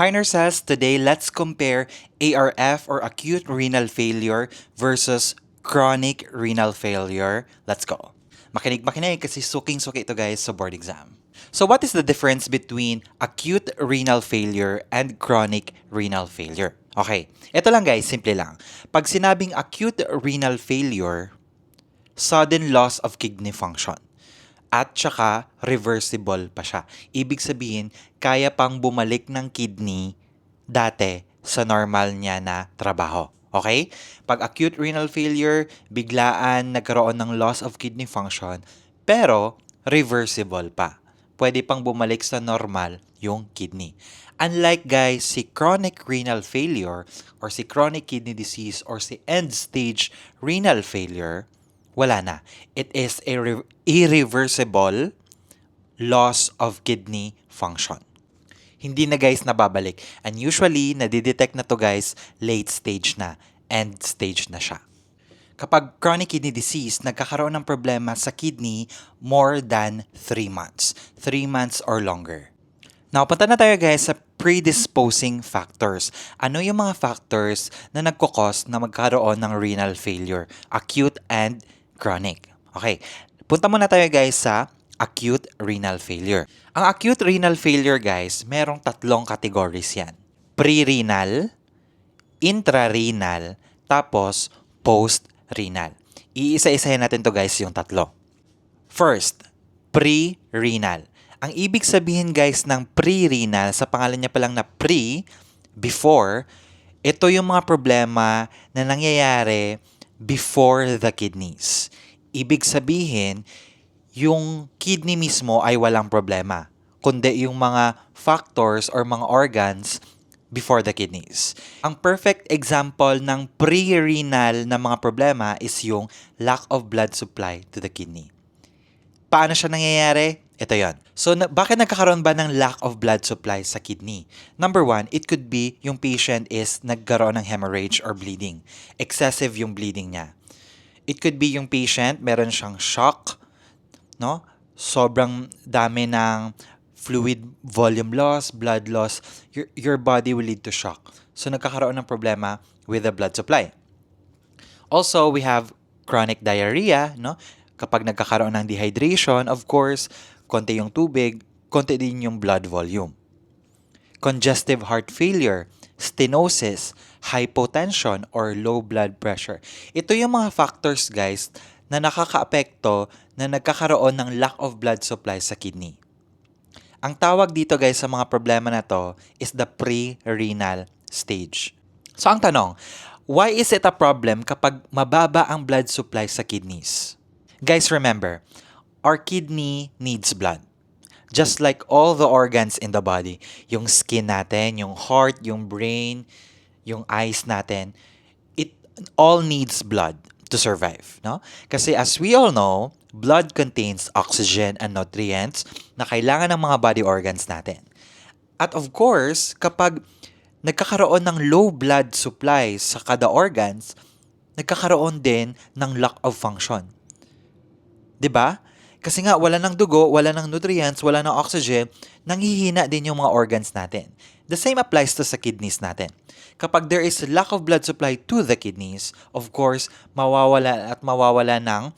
Hi Nurses, today let's compare ARF or acute renal failure versus chronic renal failure. Let's go. Makinig kasi suking-suki ito guys sa board exam. So what is the difference between acute renal failure and chronic renal failure? Okay, ito lang guys, simple lang. Pag sinabing acute renal failure, sudden loss of kidney function. At saka reversible pa siya. Ibig sabihin, kaya pang bumalik ng kidney dati sa normal niya na trabaho. Okay? Pag acute renal failure, biglaan nagkaroon ng loss of kidney function, pero reversible pa. Pwede pang bumalik sa normal yung kidney. Unlike guys, si chronic renal failure or si chronic kidney disease or si end-stage renal failure, wala na. It is a irreversible loss of kidney function. Hindi na guys nababalik. And usually, nadidetect na to guys, late stage na, end stage na siya. Kapag chronic kidney disease, nagkakaroon ng problema sa kidney more than 3 months. 3 months or longer. Now, punta na tayo guys sa predisposing factors. Ano yung mga factors na nagkukos na magkaroon ng renal failure? Acute and chronic. Okay, punta muna tayo guys sa acute renal failure. Ang acute renal failure guys, merong tatlong categories yan. Pre-renal, intrarenal, tapos post-renal. Iisa-isahin natin to guys yung tatlo. First, pre-renal. Ang ibig sabihin guys ng pre-renal, sa pangalan niya pa lang na pre, before, ito yung mga problema na nangyayari before the kidneys. Ibig sabihin, yung kidney mismo ay walang problema, kundi yung mga factors or mga organs before the kidneys. Ang perfect example ng pre-renal na mga problema is yung lack of blood supply to the kidney. Paano siya nangyayari? Ito yon. So, bakit nagkakaroon ba ng lack of blood supply sa kidney? Number one, it could be yung patient is nagkaroon ng hemorrhage or bleeding. Excessive yung bleeding niya. It could be yung patient, meron siyang shock, no? Sobrang dami ng fluid volume loss, blood loss. Your body will lead to shock. So, nagkakaroon ng problema with the blood supply. Also, we have chronic diarrhea, no? Kapag nagkakaroon ng dehydration, of course, konti yung tubig, konti din yung blood volume. Congestive heart failure, stenosis, hypotension, or low blood pressure. Ito yung mga factors, guys, na nakakaapekto na nagkakaroon ng lack of blood supply sa kidney. Ang tawag dito, guys, sa mga problema na to is the pre-renal stage. So, ang tanong, why is it a problem kapag mababa ang blood supply sa kidneys? Guys, remember, our kidney needs blood. Just like all the organs in the body. Yung skin natin, yung heart, yung brain, yung eyes natin, it all needs blood to survive, no? Kasi as we all know, blood contains oxygen and nutrients na kailangan ng mga body organs natin. At of course, kapag nagkakaroon ng low blood supply sa kada organs, nagkakaroon din ng lack of function. 'Di ba? Kasi nga wala ng dugo, wala ng nutrients, wala ng oxygen, nanghihina din yung mga organs natin. The same applies to sa kidneys natin. Kapag there is lack of blood supply to the kidneys, of course, mawawala ng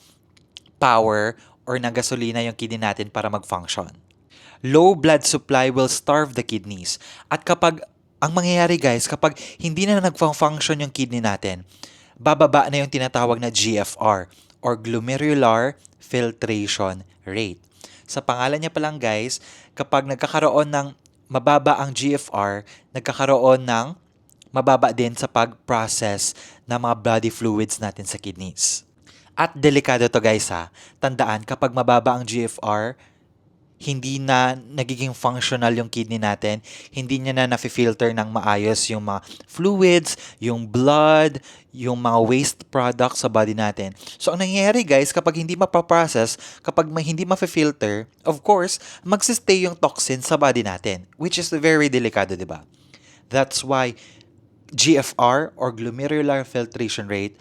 power or ng gasolina yung kidney natin para mag-function. Low blood supply will starve the kidneys. At kapag, ang mangyayari guys, kapag hindi na nag-function yung kidney natin, bababa na yung tinatawag na GFR or glomerular filtration rate. Sa pangalan niya pa lang guys, kapag nagkakaroon ng mababa ang GFR, nagkakaroon ng mababa din sa pag-process ng mga body fluids natin sa kidneys. At delikado to guys ha. Tandaan, kapag mababa ang GFR, hindi na nagiging functional yung kidney natin, hindi niya na nafi-filter ng maayos yung mga fluids, yung blood, yung mga waste products sa body natin. So, ang nangyayari guys, kapag hindi mapaprocess, kapag hindi mafi-filter, of course, magsistay yung toxin sa body natin, which is very delikado, di ba? That's why GFR or glomerular filtration rate,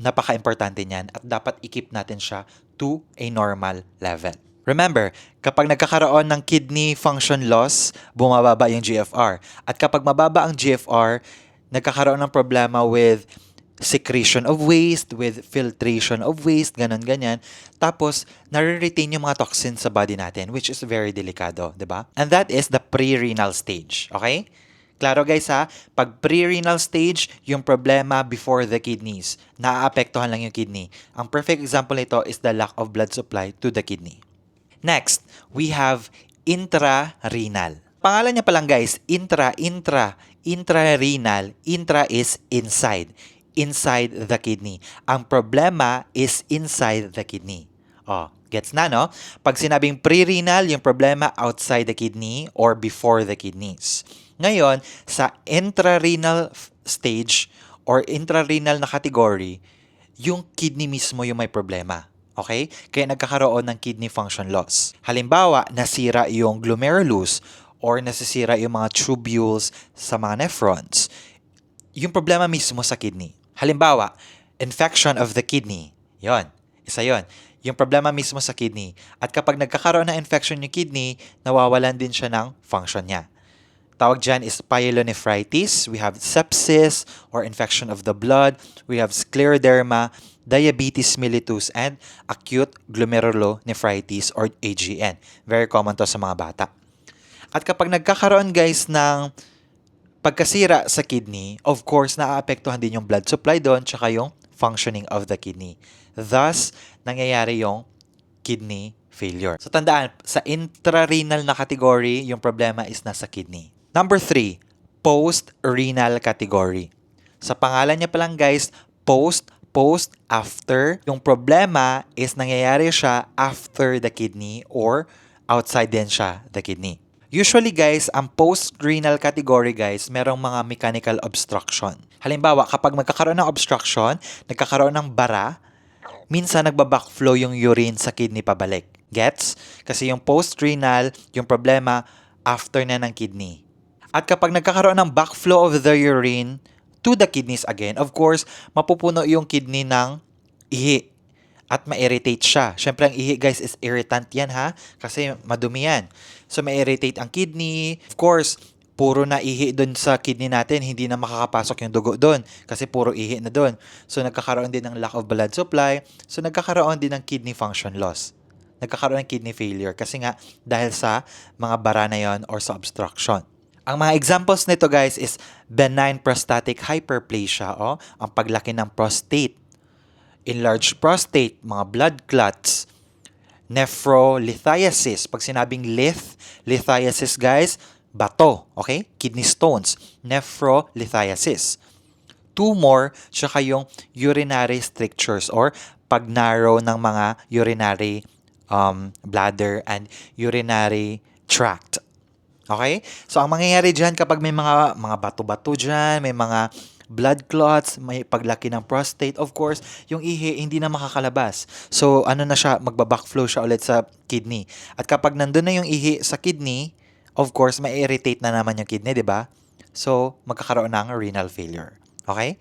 napaka-importante niyan at dapat i-keep natin siya to a normal level. Remember, kapag nagkakaroon ng kidney function loss, bumababa yung GFR. At kapag mababa ang GFR, nagkakaroon ng problema with secretion of waste, with filtration of waste, ganyan. Tapos, nare-retain yung mga toxins sa body natin, which is very delikado, di ba? And that is the pre-renal stage, okay? Klaro guys ha, pag pre-renal stage, yung problema before the kidneys. Naaapektuhan lang yung kidney. Ang perfect example nito is the lack of blood supply to the kidney. Next, we have intrarenal. Pangalan niya pa lang guys, intrarenal. Intra is inside the kidney. Ang problema is inside the kidney. Oh, gets na no? Pag sinabing pre-renal, yung problema outside the kidney or before the kidneys. Ngayon, sa intrarenal stage or intrarenal na category, yung kidney mismo yung may problema. Okay? Kaya nagkakaroon ng kidney function loss. Halimbawa, nasira yung glomerulus or nasisira yung mga tubules sa mga nephrons. Yung problema mismo sa kidney. Halimbawa, infection of the kidney. Yon, isa yon. Yung problema mismo sa kidney. At kapag nagkakaroon ng infection yung kidney, nawawalan din siya ng function niya. Tawag dyan is pyelonephritis. We have sepsis or infection of the blood. We have scleroderma, diabetes mellitus, and acute glomerulonephritis or AGN. Very common to sa mga bata. At kapag nagkakaroon guys ng pagkasira sa kidney, of course, naaapektuhan din yung blood supply doon tsaka yung functioning of the kidney. Thus, nangyayari yung kidney failure. So tandaan, sa intrarenal na category, yung problema is nasa kidney. Number 3, post-renal category. Sa pangalan niya pa lang guys, after. Yung problema is nangyayari siya after the kidney or outside din siya the kidney. Usually guys, ang post-renal category guys, merong mga mechanical obstruction. Halimbawa, kapag magkakaroon ng obstruction, nagkakaroon ng bara, minsan nagbabackflow yung urine sa kidney pabalik. Gets? Kasi yung post-renal, yung problema after na ng kidney. At kapag nagkakaroon ng backflow of the urine to the kidneys again, of course, mapupuno yung kidney ng ihi at ma-irritate siya. Siyempre, ang ihi guys is irritant yan ha, kasi madumi yan. So, ma-irritate ang kidney. Of course, puro na ihi doon sa kidney natin, hindi na makakapasok yung dugo doon kasi puro ihi na doon. So, nagkakaroon din ng lack of blood supply. So, nagkakaroon din ng kidney function loss. Nagkakaroon ng kidney failure kasi nga dahil sa mga bara na yon or sa obstruction. Ang mga examples nito guys is benign prostatic hyperplasia o ang paglaki ng prostate, enlarged prostate, mga blood clots, nephrolithiasis. Pag sinabing lithiasis guys, bato, okay? Kidney stones, nephrolithiasis. Tumor, tsaka yung urinary strictures or pag-narrow ng mga urinary bladder and urinary tract. Okay? So, ang mangyayari dyan kapag may mga bato-bato dyan, may mga blood clots, may paglaki ng prostate, of course, yung ihi hindi na makakalabas. So, ano na siya, magbabackflow siya ulit sa kidney. At kapag nandun na yung ihi sa kidney, of course, ma-irritate na naman yung kidney, di ba? So, magkakaroon ng renal failure. Okay?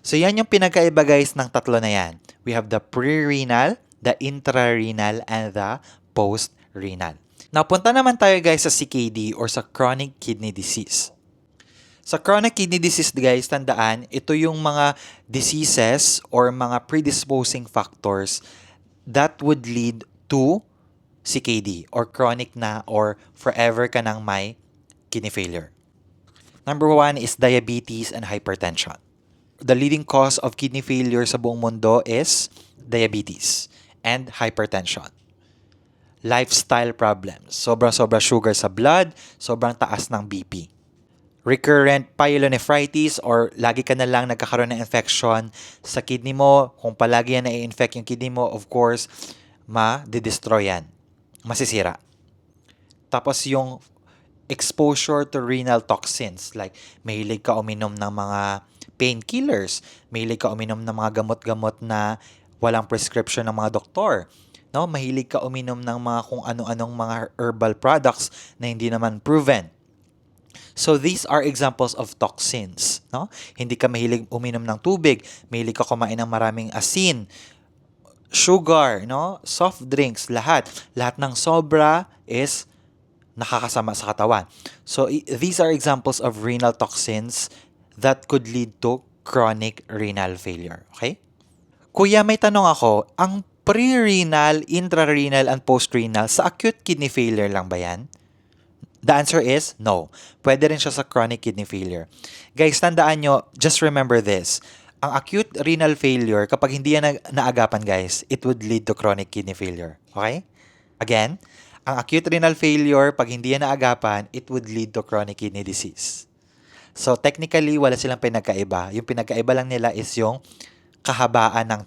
So, yan yung pinagkaiba guys ng tatlo na yan. We have the pre-renal, the intrarenal, and the post-renal. Now, punta naman tayo guys sa CKD or sa chronic kidney disease. Sa chronic kidney disease guys, tandaan, ito yung mga diseases or mga predisposing factors that would lead to CKD or chronic na or forever ka nang may kidney failure. Number 1 is diabetes and hypertension. The leading cause of kidney failure sa buong mundo is diabetes and hypertension. Lifestyle problems. Sobrang-sobra sugar sa blood, sobrang taas ng BP. Recurrent pyelonephritis or lagi ka na lang nagkakaroon ng infection sa kidney mo. Kung palagi yan na-infect yung kidney mo, of course, ma-destroy yan. Masisira. Tapos yung exposure to renal toxins, like mahilig ka uminom ng mga painkillers, mahilig ka uminom ng mga gamot-gamot na walang prescription ng mga doktor. No, mahilig ka uminom ng mga kung ano-anong mga herbal products na hindi naman proven. So these are examples of toxins, no? Hindi ka mahilig uminom ng tubig, mahilig ka kumain ng maraming asin, sugar, no? Soft drinks, lahat. Lahat ng sobra is nakakasama sa katawan. So, these are examples of renal toxins that could lead to chronic renal failure. Okay? Kuya, may tanong ako. Ang pre-renal, intrarenal, and post-renal sa acute kidney failure lang ba yan? The answer is no. Pwede rin siya sa chronic kidney failure. Guys, tandaan nyo, just remember this. Ang acute renal failure, kapag hindi yan naagapan, guys, it would lead to chronic kidney failure. Okay? Again, ang acute renal failure, pag hindi yan naagapan, it would lead to chronic kidney disease. So, technically, wala silang pinagkaiba. Yung pinagkaiba lang nila is yung kahabaan ng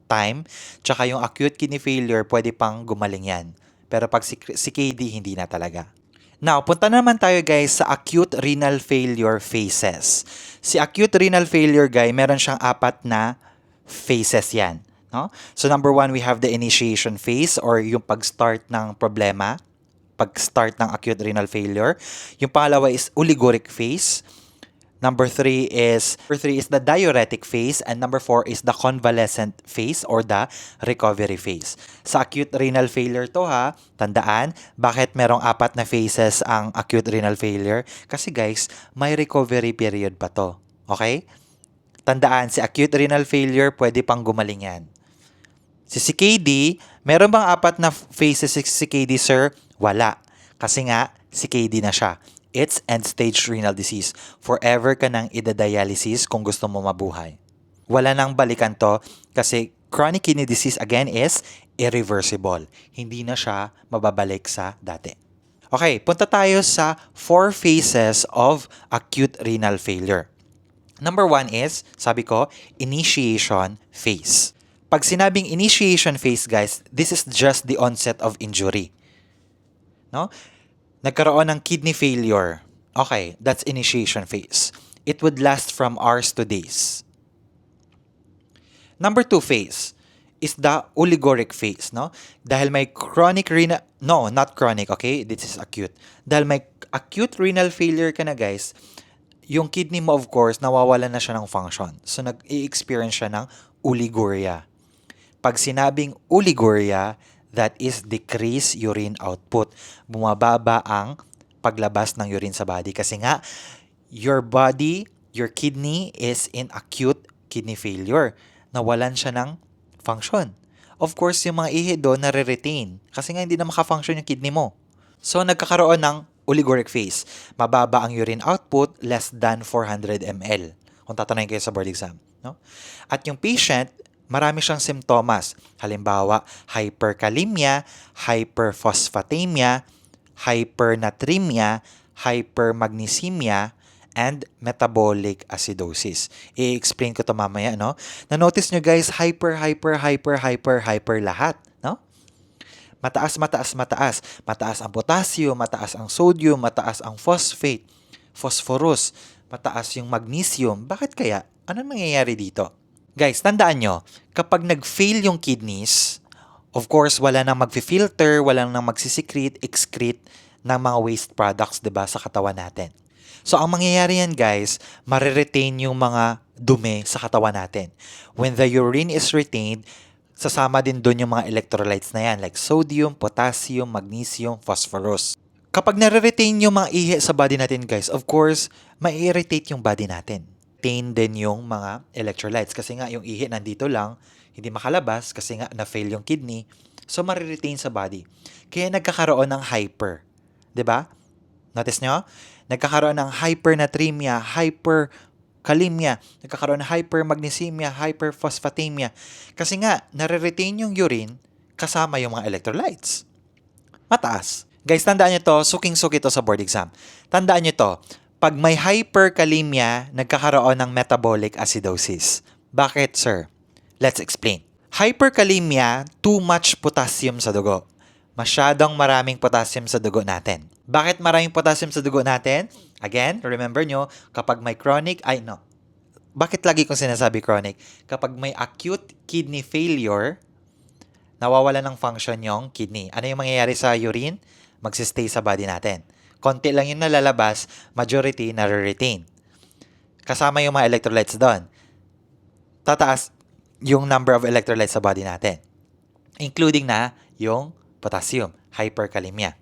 time, tsaka yung acute kidney failure, pwede pang gumaling yan. Pero pag si KD, hindi na talaga. Now, punta naman tayo guys sa acute renal failure phases. Si acute renal failure guy, meron siyang 4 na phases yan. No? So number 1, we have the initiation phase or yung pag-start ng problema, pag-start ng acute renal failure. Yung pangalawa is oliguric phase. Number 3 is the diuretic phase, and number 4 is the convalescent phase or the recovery phase. Sa acute renal failure to ha, tandaan, bakit merong 4 na phases ang acute renal failure? Kasi guys, may recovery period pa to. Okay? Tandaan, si acute renal failure, pwede pang gumaling yan. Si CKD, meron bang 4 na phases si CKD, sir? Wala. Kasi nga, CKD na siya. It's end-stage renal disease. Forever ka nang idadialysis kung gusto mo mabuhay. Wala nang balikan to kasi chronic kidney disease again is irreversible. Hindi na siya mababalik sa dati. Okay, punta tayo sa 4 phases of acute renal failure. Number 1 is, sabi ko, initiation phase. Pag sinabing initiation phase, guys, this is just the onset of injury. No? Nagkaroon ng kidney failure. Okay, that's initiation phase. It would last from hours to days. Number 2 phase is the oliguric phase, no? Dahil may chronic renal, no, not chronic, okay? This is acute. Dahil may acute renal failure ka na, guys, yung kidney mo, of course, nawawalan na siya ng function. So, nag-i-experience siya ng oliguria. Pag sinabing oliguria, that is decreased urine output. Bumababa ang paglabas ng urine sa body. Kasi nga, your body, your kidney is in acute kidney failure. Nawalan siya ng function. Of course, yung mga ihi doon nare-retain. Kasi nga, hindi na maka-function yung kidney mo. So, nagkakaroon ng oliguric phase. Mababa ang urine output, less than 400 ml. Kung tatanungin kayo sa board exam. No? At yung patient, marami siyang simptomas. Halimbawa, hyperkalemia, hyperphosphatemia, hypernatremia, hypermagnesemia, and metabolic acidosis. I-explain ko to mamaya, no? Na-notice nyo guys, hyper lahat, no? Mataas. Mataas ang potassium, mataas ang sodium, mataas ang phosphate, phosphorus, mataas yung magnesium. Bakit kaya? Ano nangyayari dito? Guys, tandaan nyo, kapag nag-fail yung kidneys, of course, wala nang mag-filter, wala nang excrete ng mga waste products, diba, sa katawan natin. So, ang mangyayari yan, guys, mariretain yung mga dumi sa katawan natin. When the urine is retained, sasama din doon yung mga electrolytes na yan, like sodium, potassium, magnesium, phosphorus. Kapag nare-retain yung mga ihi sa body natin, guys, of course, mai-irritate yung body natin. Din yung mga electrolytes. Kasi nga, yung ihi nandito lang, hindi makalabas kasi nga na-fail yung kidney. So, mariretain sa body. Kaya nagkakaroon ng hyper. 'Di ba? Notice nyo? Nagkakaroon ng hypernatremia, hyperkalemia, nagkakaroon ng hypermagnesemia, hyperphosphatemia. Kasi nga, nare-retain yung urine kasama yung mga electrolytes. Mataas. Guys, tandaan nyo to, suking-suki to sa board exam. Tandaan nyo to, pag may hyperkalemia, nagkakaroon ng metabolic acidosis. Bakit, sir? Let's explain. Hyperkalemia, too much potassium sa dugo. Masyadong maraming potassium sa dugo natin. Bakit maraming potassium sa dugo natin? Again, remember nyo, kapag may Bakit lagi kong sinasabi chronic? Kapag may acute kidney failure, nawawala ng function yung kidney. Ano yung mangyayari sa urine? Magsistay sa body natin. Konti lang yung nalalabas, majority na-retain. Kasama yung mga electrolytes doon. Tataas yung number of electrolytes sa body natin. including na yung potassium, hyperkalemia.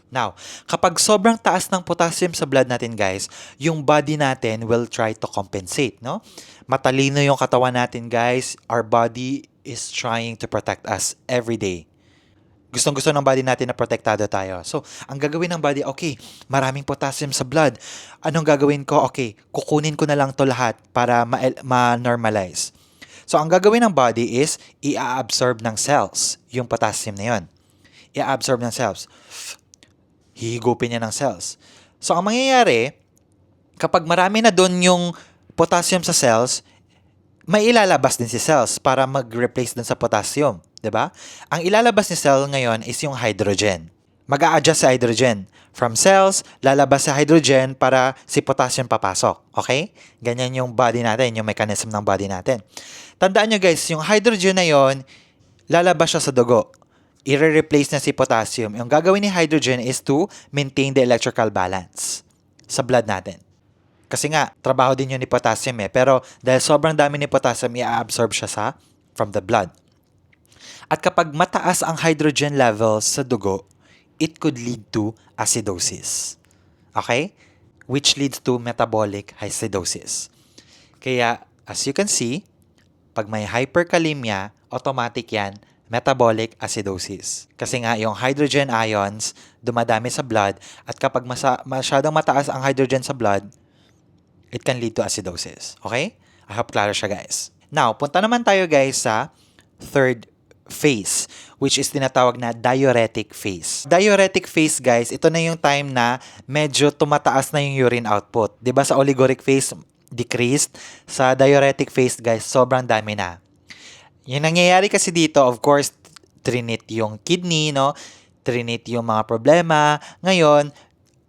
Now, kapag sobrang taas ng potassium sa blood natin, guys, yung body natin will try to compensate, no? Matalino yung katawan natin, guys. Our body is trying to protect us every day. Gustong-gusto ng body natin na protektado tayo. So, ang gagawin ng body, okay, maraming potassium sa blood. Anong gagawin ko? Okay, kukunin ko na lang to lahat para ma-normalize. So, ang gagawin ng body is i-absorb ng cells yung potassium na yun. I-absorb ng cells. Hihigupin niya ng cells. So, ang mangyayari, kapag marami na doon yung potassium sa cells, may ilalabas din si cells para mag-replace dun sa potassium. 'Di ba? Ang ilalabas ni cell ngayon is yung hydrogen. Mag-a-adjust sa hydrogen. From cells, lalabas sa hydrogen para si potassium papasok. Okay? Ganyan yung body natin, yung mechanism ng body natin. Tandaan nyo guys, yung hydrogen na yon, lalabas siya sa dugo. I-replace na si potassium. Yung gagawin ni hydrogen is to maintain the electrical balance sa blood natin. Kasi nga, trabaho din yun ni potassium Pero dahil sobrang dami ni potassium, i-absorb siya from the blood. At kapag mataas ang hydrogen level sa dugo, it could lead to acidosis. Okay? Which leads to metabolic acidosis. Kaya, as you can see, pag may hyperkalemia, automatic yan, metabolic acidosis. Kasi nga, yung hydrogen ions dumadami sa blood at kapag masyadong mataas ang hydrogen sa blood, it can lead to acidosis. Okay? I hope klaro siya, guys. Now, punta naman tayo, guys, sa third phase, which is tinatawag na diuretic phase. Diuretic phase, guys, ito na yung time na medyo tumataas na yung urine output. 'Di ba sa oliguric phase, decreased? Sa diuretic phase, guys, sobrang dami na. Yung nangyayari kasi dito, of course, trinit yung kidney, no? Trinit yung mga problema. Ngayon,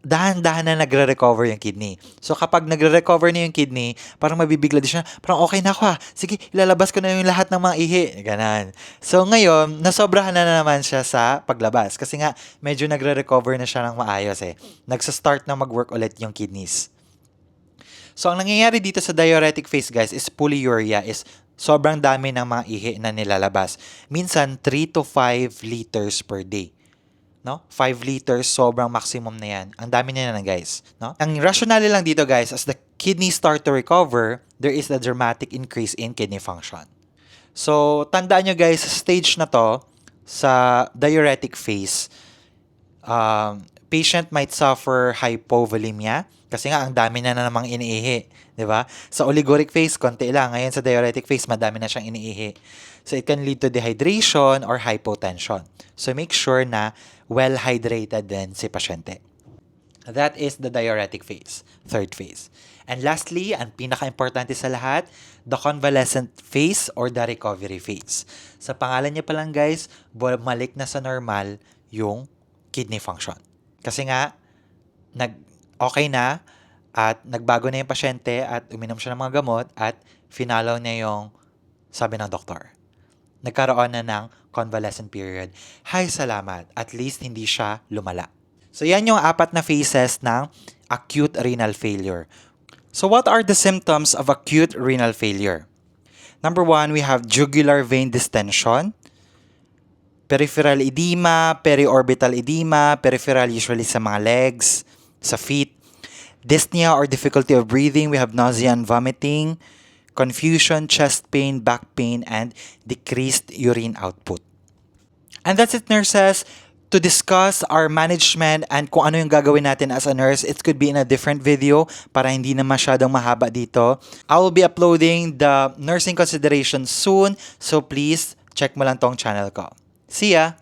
dahan-dahan na nagre-recover yung kidney. So, kapag nagre-recover na yung kidney, parang mabibigla din siya. Parang okay na ako Sige, ilalabas ko na yung lahat ng mga ihi. Ganon. So, ngayon, nasobrahan na naman siya sa paglabas. Kasi nga, medyo nagre-recover na siya ng maayos Nagsa-start na mag-work ulit yung kidneys. So, ang nangyayari dito sa diuretic phase, guys, is polyuria, is sobrang dami ng mga ihi na nilalabas. Minsan, 3 to 5 liters per day. No? 5 liters, sobrang maximum na yan. Ang dami na yan, guys. No? Ang rationale lang dito, guys, as the kidneys start to recover, there is a dramatic increase in kidney function. So, tandaan nyo, guys, sa stage na to, sa diuretic phase, patient might suffer hypovolemia kasi nga ang dami na namang iniihi, 'di ba? Sa oliguric phase konti lang, ngayon sa diuretic phase madami na siyang iniihi. So it can lead to dehydration or hypotension. So make sure na well hydrated din si pasyente. That is the diuretic phase, third phase. And lastly, ang pinaka-importante sa lahat, the convalescent phase or the recovery phase. Sa pangalan niya pa lang, guys, bumalik na sa normal yung kidney function. Kasi nga, okay na at nagbago na yung pasyente at uminom siya ng mga gamot at finalo niya yung sabi ng doktor. Nagkaroon na ng convalescent period. Hay, salamat. At least hindi siya lumala. So, yan yung 4 na phases ng acute renal failure. So, what are the symptoms of acute renal failure? Number 1, we have jugular vein distension, peripheral edema, periorbital edema, peripheral usually sa mga legs, sa feet, dyspnea or difficulty of breathing, we have nausea and vomiting, confusion, chest pain, back pain, and decreased urine output. And that's it, nurses. To discuss our management and kung ano yung gagawin natin as a nurse, it could be in a different video para hindi na masyadong mahaba dito. I will be uploading the nursing considerations soon, so please check mo lang tong channel ko. See ya!